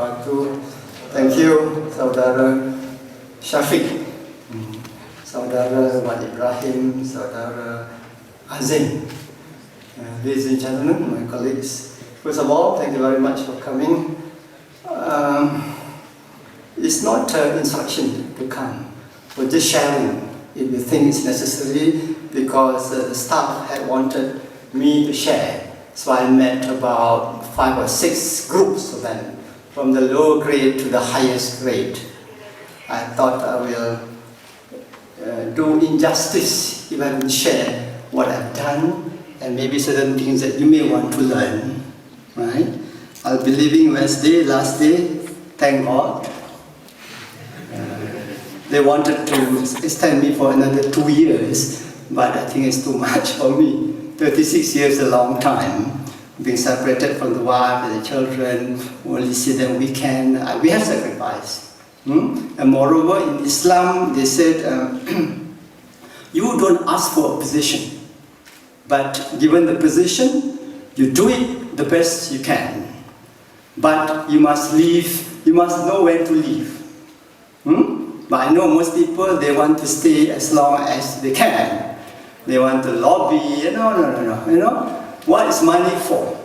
wabarakatuh. Thank you, Saudara Syafiq, Saudara Wal Ibrahim, Saudara Azim. Ladies and gentlemen, my colleagues, first of all, thank you very much for coming. It's not instruction to come, but just sharing if you think it's necessary, because the staff had wanted me to share. So I met about 5 or 6 groups of them, from the lower grade to the highest grade. I thought I will do injustice if I would share what I've done and maybe certain things that you may want to learn. Right? I'll be leaving Wednesday, last day, thank God. They wanted to extend me for another 2 years, but I think it's too much for me. 36 years is a long time. Being separated from the wife and the children, only see them weekend. We have sacrificed. And moreover, in Islam, they said, you don't ask for a position, but given the position, you do it the best you can. But you must leave, you must know when to leave. But I know most people, they want to stay as long as they can. They want to lobby, no. What is money for?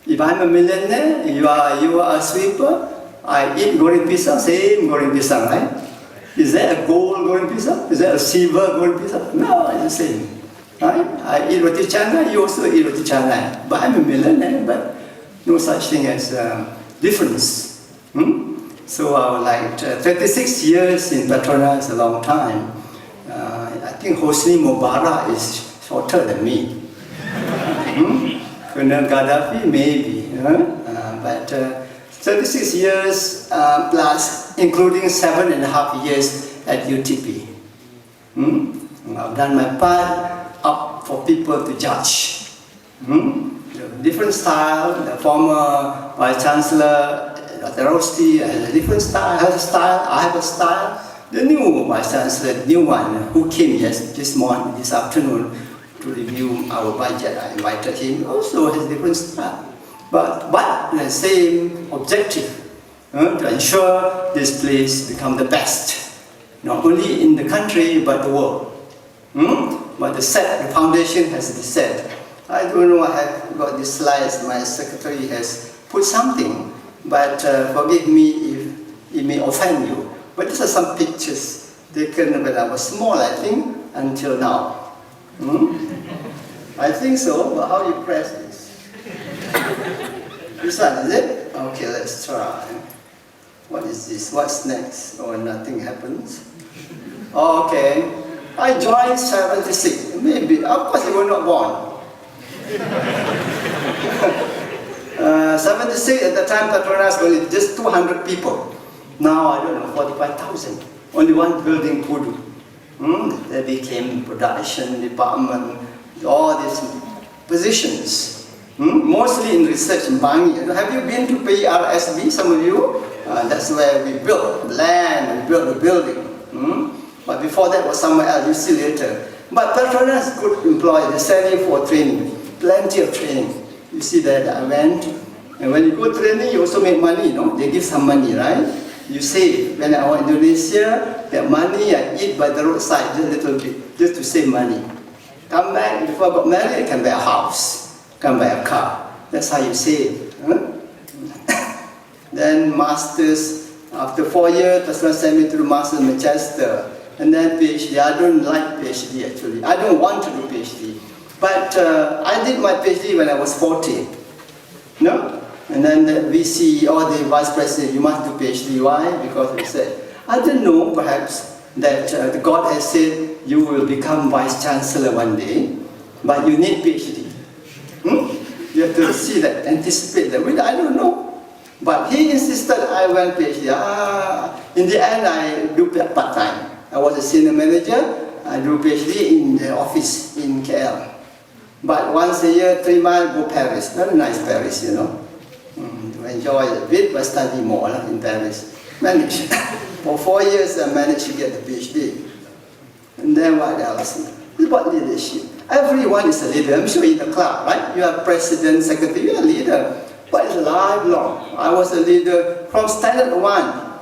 If I'm a millionaire, you are a sweeper, I eat goreng pisang, same goreng pisang, right? Is there a gold goreng pisang? Is there a silver goreng pisang? No, it's the same. Right? I eat roti canai, you also eat roti canai. But I'm a millionaire, but no such thing as difference. So I would like 36 years in Petronas is a long time. I think Hosni Mubarak is shorter than me. Colonel Gaddafi, maybe. But 36 years plus, including 7.5 years at UTP. I've done my part, up for people to judge. Different style, the former Vice Chancellor, Dr. Rosti has a different style, has a style, I have a style. The new Vice Chancellor, the new one, who came this morning, this afternoon, to review our budget, I invited him, also has a different style. But the same objective, to ensure this place become the best, not only in the country, but the world. But the foundation has to be set. I don't know, I have got these slides, my secretary has put something, but forgive me if it may offend you. But these are some pictures taken when I was small, I think, until now. I think so, but how you press this? This one, is it? Okay, let's try. What is this? What's next? Oh, nothing happens. Okay. I joined 76. Maybe, of course you were not born. 76 at the time, Petronas was just 200 people. Now, I don't know, 45,000. Only one building Pudu. They became production department, all these positions. Mostly in research in Bangi. Have you been to PRSB, some of you? That's where we built land, we built the building. But before that was somewhere else, you see later. But Petronas could employ, they send you for training, plenty of training. You see that I went, and when you go training, you also make money, They give some money, right? You save. When I went to Indonesia, that money I eat by the roadside, just a little bit, just to save money. Come back, before I got married, I can buy a house, can buy a car. That's how you save. Then masters, after 4 years, Petronas sent me to the master's in Manchester. And then PhD. I don't like PhD actually. I don't want to do PhD. But I did my PhD when I was 40. And then the VC or the vice president, you must do PhD. Why? Because they said, I didn't know perhaps that God has said you will become Vice Chancellor one day, but you need PhD. You have to see that, anticipate that. I don't know. But he insisted I went PhD. In the end, I do part-time. I was a senior manager. I do PhD in the office in KL. But once a year, 3 miles, go Paris. Very nice Paris, To enjoy a bit, but study more in Paris. Manage. For 4 years, I managed to get the PhD. And then what else? It's about leadership. Everyone is a leader. I'm sure in the club, right? You are president, secretary, you are a leader. But it's lifelong. I was a leader from standard 1.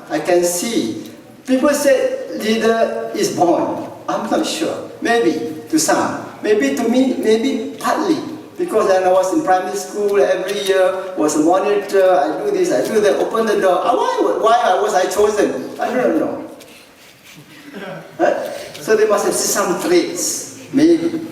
I can see. People say leader is born. I'm not sure. Maybe to some. Maybe to me, maybe partly. Because when I was in primary school, every year was a monitor, I do this, I do that, open the door. Why was I chosen? I don't know. So they must have some traits, maybe.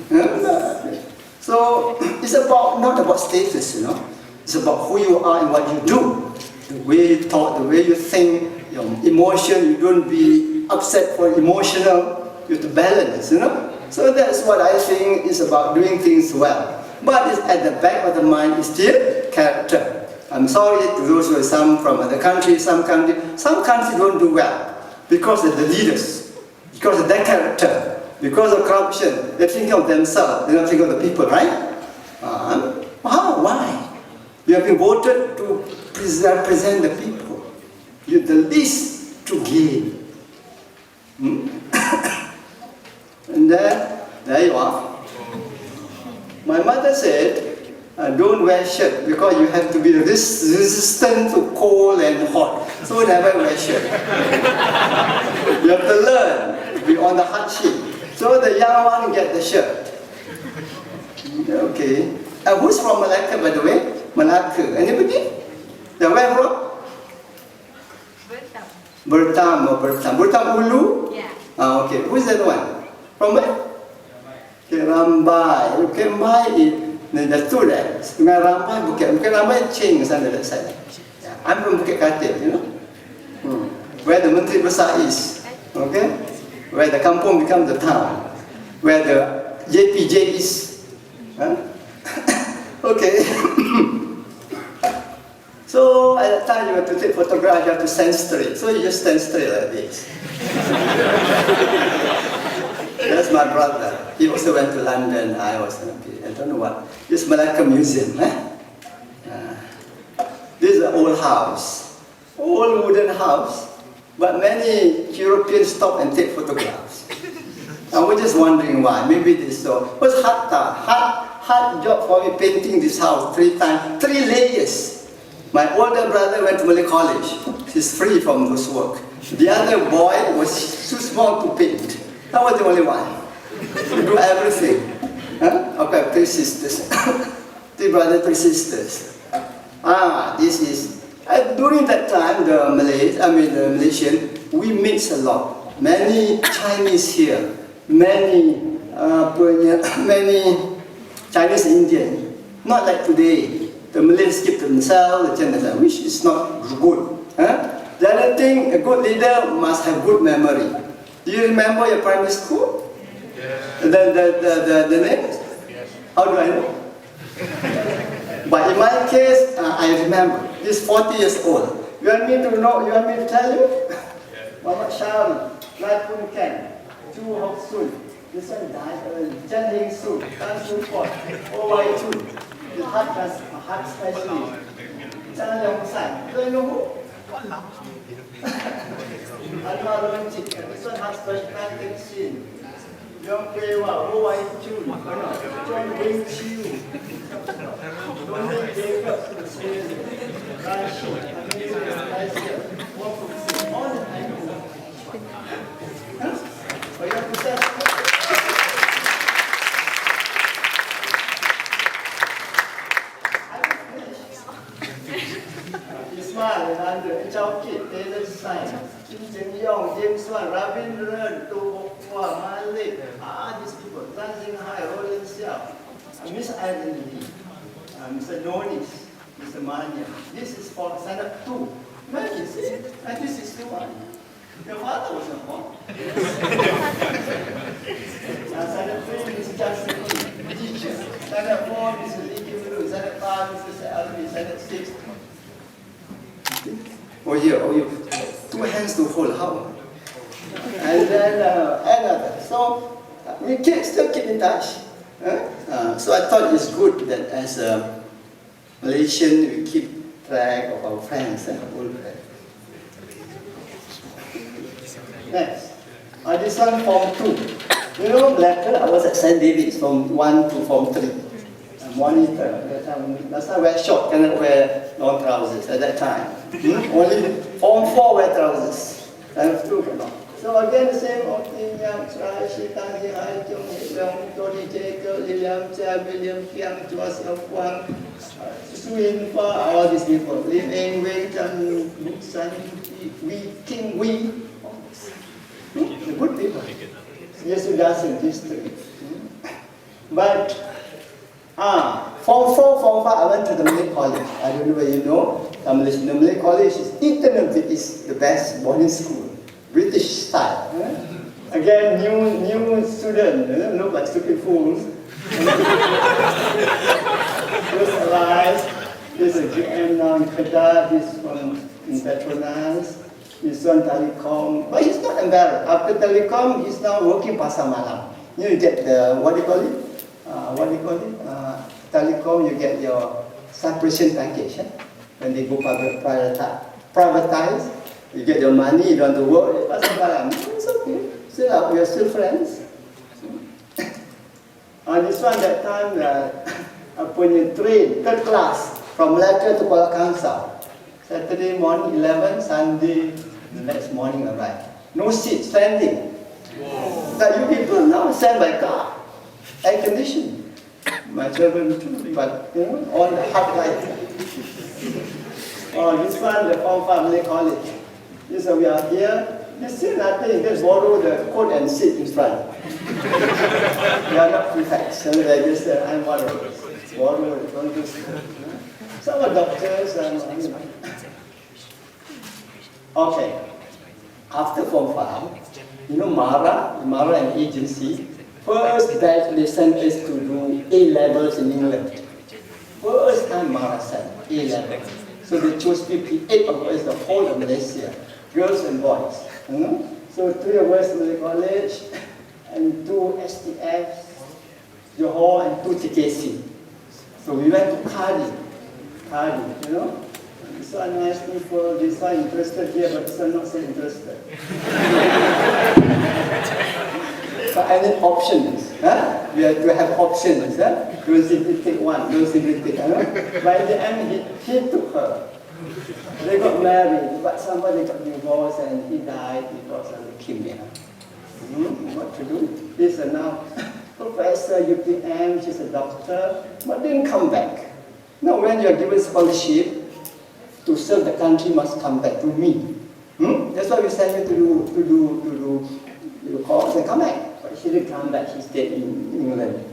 So it's not about status, you know. It's about who you are and what you do. The way you talk, the way you think, your emotion, you don't be upset for emotional, you have to balance, you know. So that's what I think is about doing things well. But it's at the back of the mind is still character. I'm sorry to those who are some from other countries, some countries don't do well because of the leaders, because of their character, because of corruption. They think of themselves, they don't think of the people, right? Why? You have been voted to represent the people. You're the least to gain. And then, there you are. My mother said, don't wear shirt because you have to be resistant to cold and hot. So never wear shirt. You have to learn to be on the hardship. So the young one get the shirt. Okay. Who's from Malacca, by the way? Malacca. Anybody? Where from? Bertam. Bertam Ulu? Yeah. Okay. Who's that one? From where? Rambai. Rambai is the two there. Sungai Rambai, Bukit Rambai, Ching is on the other side. I'm from Bukit Katil, you know. Where the Menteri Besar is. Okay? Where the kampung becomes the town. Where the JPJ is. Okay. So at that time you have to take photographs, you have to stand straight. So you just stand straight like this. That's my brother. He also went to London. I was, okay, I don't know what. This Malacca Museum. This is an old house. Old wooden house. But many Europeans stop and take photographs. I was just wondering why. Maybe this so. What's hard job for me painting this house 3 times. 3 layers. My older brother went to Malay College. He's free from this work. The other boy was too small to paint. I was the only one. To do everything. Okay, 3 sisters. 3 brothers, 3 sisters. This is... during that time, the Malaysian, we mix a lot. Many Chinese here. Many Chinese Indian. Not like today. The Malays keep to themselves, which is not good. The other thing, a good leader must have good memory. Do you remember your primary school? Yes. The name? Yes. How do I know? But in my case, I remember. He's 40 years old. You want me to know? You want me to tell you? Yes. Muhammad Shari, Lai Pun Ken, Chu Hok Sun. This one died. Chen Hing Su, Tan Su Pot, O.Y. Chu, the heart specialist. Chan Yong Sai. Do you know who? Alma Chick, this one has special Shin. Young Pewa, O.Y. Chu, John Wing Chiu, Dominic Jacobs, Rashi, all the time. Oh, you have to say. Ismail and Andrew, Chow Kit, Taylor Stein, Kim Jeng Yong, James Wan, Rabin Ren, Tu Bok Hua, Malik, these people, Tan Jing Hai, Roland Xiao, Miss Irene Lee, Mr. Nonis, Mr. Manya. This is for Senate 2. Imagine, see, 1961. Your father was not born. Senate 3, Mr. Justin Lee, teacher. Senate 4, Mr. Lee Kim Lu. Senate 5, Mr. Alvi. Senate 6. Oh, here. 2 hands to hold, how? And then another. So, we still keep in touch. So I thought it's good that as a Malaysian, we keep track of our friends, old friends. Next, this one Form 2. You know, Malacca, I was at St. David's from 1 to Form 3. monitor. That time, last time wear short, cannot wear long trousers at that time. Only Form 4 wear trousers. Time 2 cannot. So again, the same thing, Yang Trai, Shi Tang, Ji Hai, Chung, Hit Leong, Tony Jacob, William Chia, William Kiang, Chua Xiao Huang, Su Yin Fa, all these people. Lim Eng Wei, Chan Buk San, Wee King Wee. The good people. Yes, it doesn't history. But, Form 4, Form 5, I went to the Malay College. I don't know whether you know. The Malay College is is the best boarding school. British style. Again, new student, look like stupid fools. Just arrived. There's a GM now in Kedah, this from in Petronas, this one Telecom. But he's not embarrassed. After Telecom, he's now working Pasar Malam. You get the, what do you call it? Telecom, you get your separation package. When they go privatize. You get your money, you don't have to work, it's okay. Still, we are still friends. This one, that time, when you train, third class, from Malacca to Kuala Kangsar. Saturday morning, 11, Sunday, the next morning, arrive. No seat, standing. Now, you people now send by car, air conditioning. My children too, but all the hard light. This one, the Form 5 Malay College. This we are here. You see nothing, you just borrow the coat and sit in front. They are not prefects. So they just say, I'm one of those. Borrow, don't do so. Some are doctors and okay. After Form 5, Mara and agency, first batch they sent us to do A-levels in England. First time Mara sent A-levels. So they chose 58 of us, the whole of Malaysia. Girls and boys. So 3 of us Malay College, and 2 STF, Johor, and 2 TKC. So we went to Cardiff. This one nice people, this one interested here, but this one not so interested. So I need options. We have to have options. Don't simply take one, don't simply take another. By the end, he took her. They got married, but somebody got divorced and he died because of leukemia. What to do? This is now Professor UPM, she's a doctor, but didn't come back. Now when you're given scholarship, to serve the country must come back to me. That's why we send you to do course and come back. But she didn't come back, she stayed in England.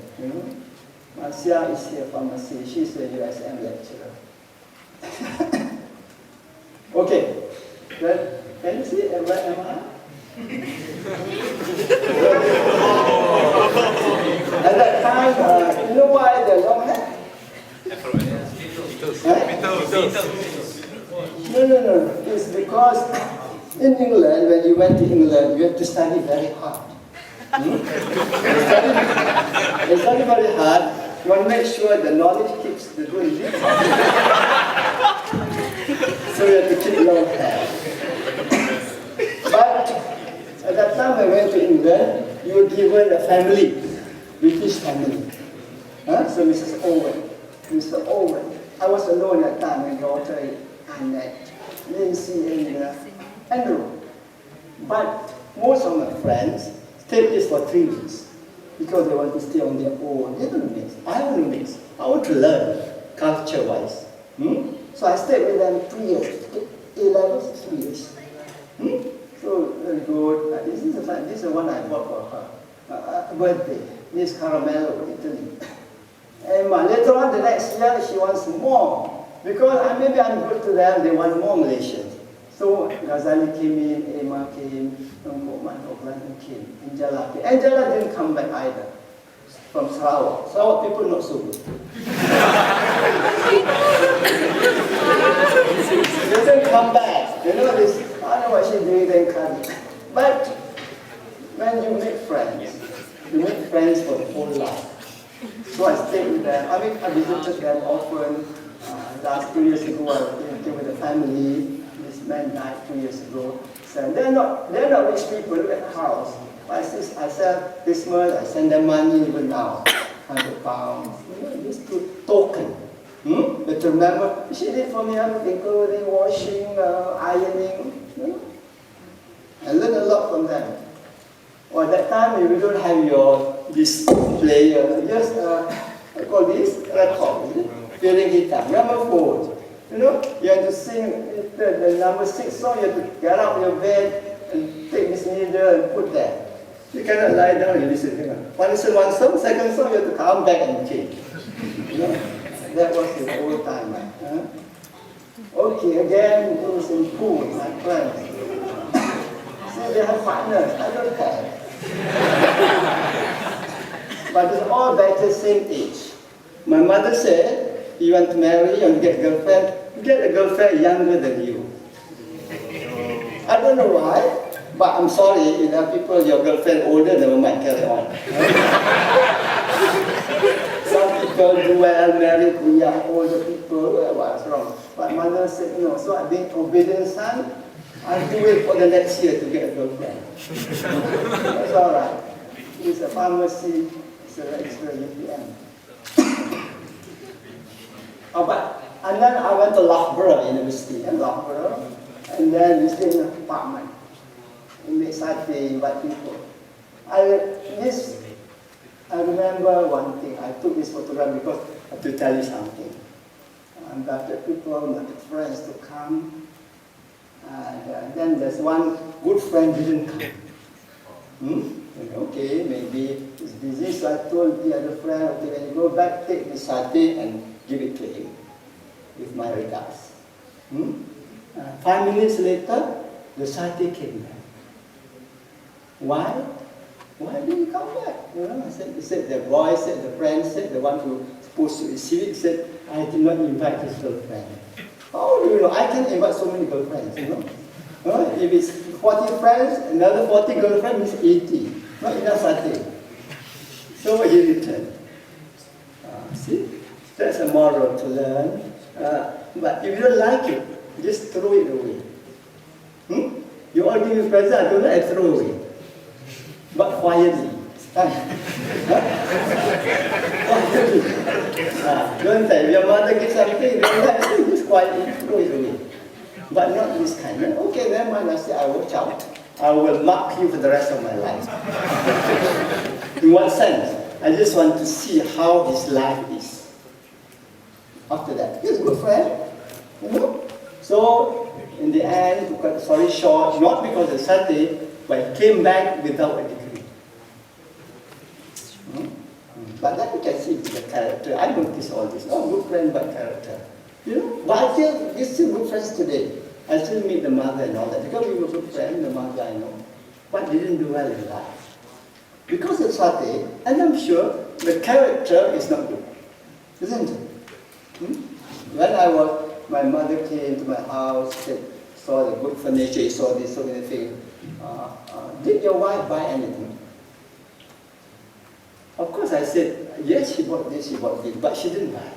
Marcia is here from Marcia, she's a USM lecturer. Okay, well, can you see where am I? At that time, you know why the long hair? No. It's because in England, when you went to England, you have to study very hard. They study very hard. You want to make sure the knowledge keeps the good. So you have to keep long hair. But at that time I went to England, you were given a family, British family. So Mrs. Owen, Mr. Owen. I was alone at that time, my daughter Annette, Lindsay and Andrew. But most of my friends stayed this for 3 weeks because they want to stay on their own. They don't mix. I don't mix. I want to learn culture-wise. So I stayed with them 3 years. A-levels, 3 years. So very good. This is the one I bought for her. Birthday. This Caramello, Italy. And later on, the next year, she wants more. Because maybe I'm good to them, they want more Malaysians. So Ghazali came in, Emma came, Oakland came, Angela came. Angela didn't come back either. From Sarawak. Sarawak people not so good. She doesn't come back. You know this, I don't know what she's doing then come. But when you make friends for the whole life. So I stayed with them. I visited them often. Last 2 years ago, I came with a family. This man died 2 years ago. So they're not rich people. Look at the house. I sell Christmas. I send them money even now, £100. You know, token. But remember, she did for me everything, clothing, washing, ironing. I learned a lot from them. Or that time you don't have this player, just I call this record, playing guitar, gramophone. You have to sing the number 6 song, you have to get out of your bed and take this needle and put there. You cannot lie down and listen. One song, second song, you have to come back and change. That was the old time. Okay, again, it was in pool, my friends. See, they have partners, I don't have. But it's all better same age. My mother said, you want to marry, you want to get a girlfriend, get a girlfriend younger than you. I don't know why, but I'm sorry, people, your girlfriend older, never mind, carry on. Some people do well, marry older people, what's wrong? But mother said, no, so I've been obedient son, I have to wait for the next year to get a girlfriend. That's all right. It's a pharmacy, it's an extra UTM. And then I went to Loughborough University, Loughborough, and then we stayed in an apartment. We made satay, invite people. I remember one thing, I took this photograph because I have to tell you something. I invited people, my friends to come. And then there's one good friend didn't come. Okay, maybe he's busy, so I told the other friend, okay, when you go back, take the satay and give it to him, with my regards. 5 minutes later, the satay came back. Why? Why did he come back? He said the boy said, the friend said, the one who was supposed to receive it said, I did not invite his girlfriend. How do you know? I can invite so many girlfriends, If it's 40 friends, another 40 girlfriends means 80. Not enough satay. So he returned. See? That's a moral to learn. But if you don't like it, just throw it away. You all give me present, I don't like, throw away. But quietly. Quietly. Don't say, if your mother gives something, you don't like it, just quietly throw it away. But not this kind. Okay, never mind, I say, I watch out. I will mark you for the rest of my life. In what sense? I just want to see how his life is. After that, he's a good friend. So, in the end, to cut the story short, not because of satay, but he came back without a degree. But then you can see the character. I notice all this. Not good friend, but character. But I feel we're still good friends today. I still meet the mother and all that. Because we were good friends, the mother I know. But didn't do well in life. Because of satay, and I'm sure the character is not good. Isn't it? When my mother came to my house, saw the good furniture, saw this, so many things. Did your wife buy anything? Of course I said, yes, she bought this, but she didn't buy.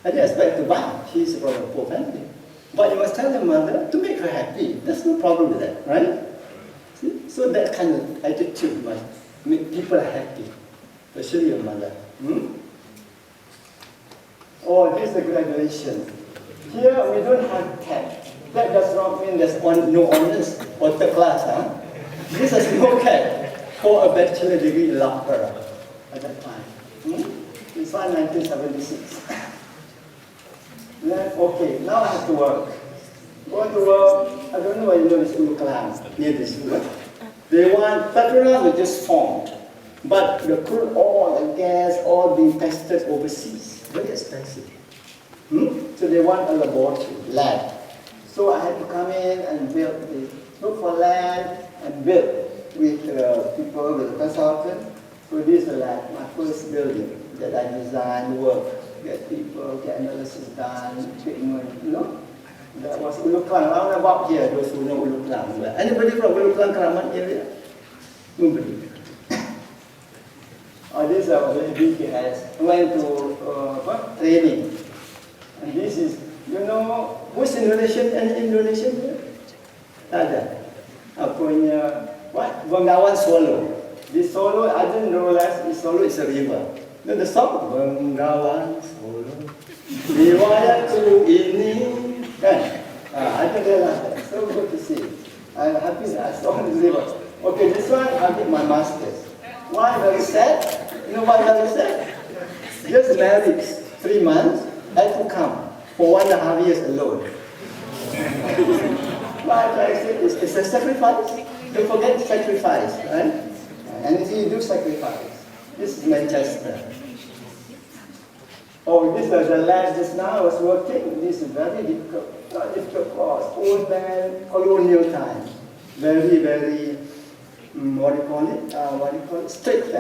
I didn't expect to buy. She's from a poor family. But you must tell your mother to make her happy. There's no problem with that, right? See? So that kind of attitude must make people happy, especially your mother. Oh, here's the graduation. Here we don't have CAT. That does not mean there's no honors or third class. This is no CAT for a bachelor degree in Loughborough at that time. It's 1976. Okay, now I have to work. Go to work, I don't know whether you know this Uluklang, near this school. Petronas were just formed, but the crude oil, the gas, all being tested overseas. Very expensive. So they want a laboratory, lab. So I had to come in and look for land and build with people, with a consultant. So this is the lab, my first building that I designed, work, get people, get analysis done, equipment, That was Uluklang, around about here, those who know Uluklang. Anybody from Uluklang, Keramat area? Nobody. This is a very big house. I went to training. And this is, who's Indonesian? Any Indonesian here? Ada. Punya, what? Bengawan Solo. This Solo, I didn't realize this Solo is a river. Then the song, Bengawan Solo, Riwayatku ini, kan? I can realize that. So good to see. I'm happy that I saw the river. Okay, this one I did my master's. Why very sad? You know why very sad? Just married 3 months, I had to come for 1.5 years alone. But I said, it's a sacrifice. Don't forget sacrifice, right? And you do sacrifice. This is Manchester. Oh, this was the last just now I was working. This is very difficult, not difficult course. Old man, colonial time. Very, very, what do you call it? Strict.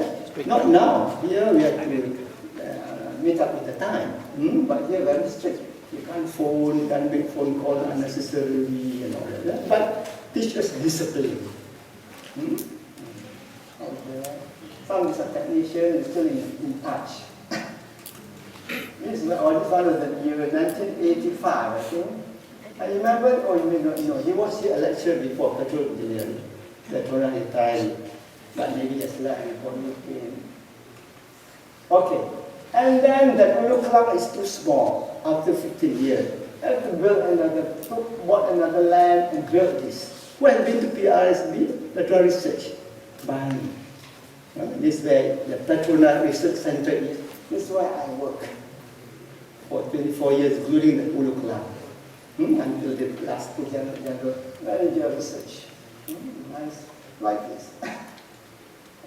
Not now. Here we have to meet up with the time. But here very strict. You can't phone, you can't make phone call unnecessarily and all that. But teach us discipline. Some is a technician is still in touch. This one was the year 1985, I think. I remember, or you may not know, he was here a lecture before petrol engineering. Petrol retired, but maybe just left before he came. Okay, and then the Ulu Klang is too small after 15 years. I have to build another, bought another land and build this. Who has been to PRSB, Petrol Research? Bali. This way, the Petronas Research Center is. This is where I work for 24 years, including the Ulu Klang, until the last general manager research. Nice, like this.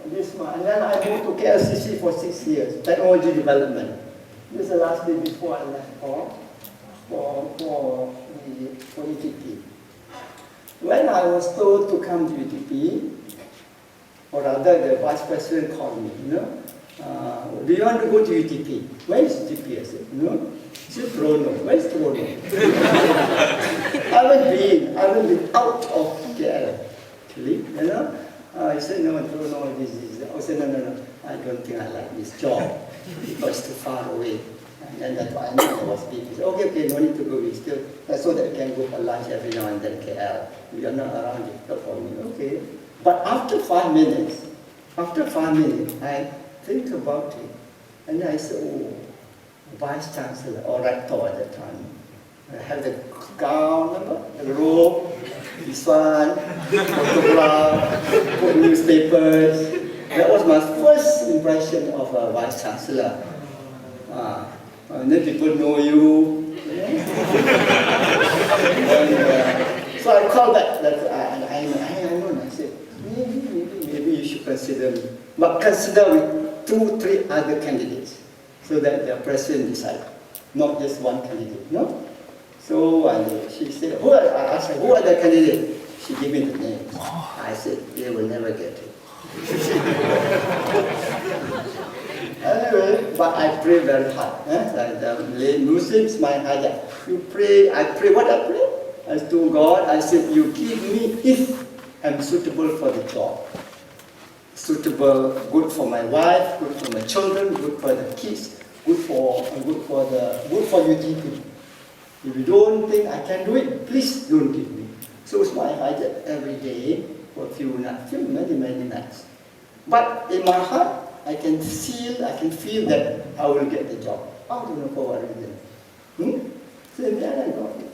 This one, and then I moved to KLCC for 6 years, technology development. This is the last day before I left for UTP. When I was told to come to UTP, or rather the vice president called me, do you want to go to UTP? Where is UTP? I said, no. He said, Toronto. Where is Toronto? I haven't been out of KL, actually, He said, no, Toronto, this. I said, no, I don't think I like this job. It was too far away. And that's why I knew I was big. He said, okay, no need to go. We still, so that I can go for lunch every now and then KL. We are not around, difficult for me. Okay. But after 5 minutes, I think about it. And I said, oh, Vice Chancellor or Rector at that time. I have the gown, the robe, this one, photograph, put newspapers. That was my first impression of a Vice Chancellor. And then people know you. And, so I called back. I know. I said, maybe you should consider me. But consider with 2, 3 other candidates, so that the president decides, not just one candidate. No. So she said, I asked her, who are the candidates? She gave me the names. I said, they will never get it. Anyway, but I pray very hard. Like the Muslims, my hajat. You pray, I pray. What I pray? As to God, I said, you give me if I'm suitable for the job. Suitable, good for my wife, good for my children, good for the kids, good for UTP. If you don't think I can do it, please don't give me. So it's my hajat every day for many nights. But in my heart, I can feel that I will get the job. I don't know for what reason. So then I got it.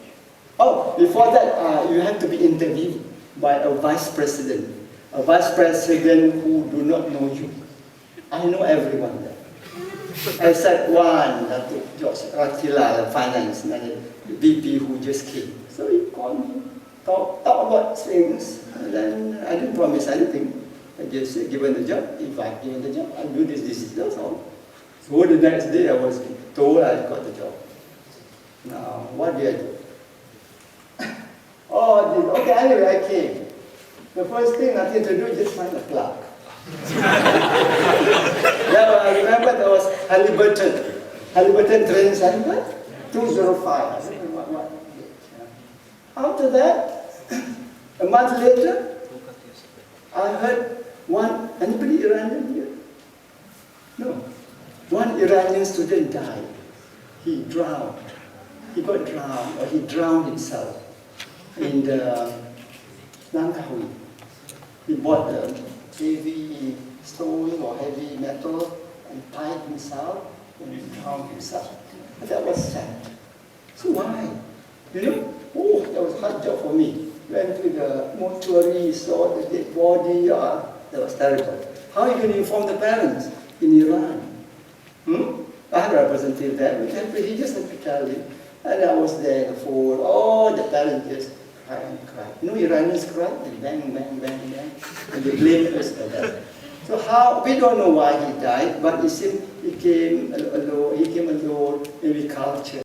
Oh, before that, you have to be interviewed by a vice president. A vice president who do not know you. I know everyone there. Except one, George Ratila, the finance manager, the VP who just came. So he called me, talk about things, and then I didn't promise anything. I just said, given the job, if I'm given the job, I'll do this, that's all. So the next day I was told I got the job. Now, what did I do? Okay, anyway, I came. The first thing, nothing to do, just find a clerk. I remember there was Halliburton Training Center, 205. I don't know what. After that, a month later, I heard anybody Iranian here? No. One Iranian student died. He drowned. He got drowned, or he drowned himself in the Langkawi. He bought a heavy stone or heavy metal and tied himself and drowned himself. And that was sad. So why? You know, oh, that was a hard job for me. Went to the mortuary, saw the dead body, that was terrible. How are you going to inform the parents in Iran? I have a representative there, he just had to tell him. And I was there, the parents just cry and cry. You know, Iranians cry, they bang, bang, bang, bang, and they blame us for that. So how, we don't know why he died, but it seemed he came alone, maybe culture.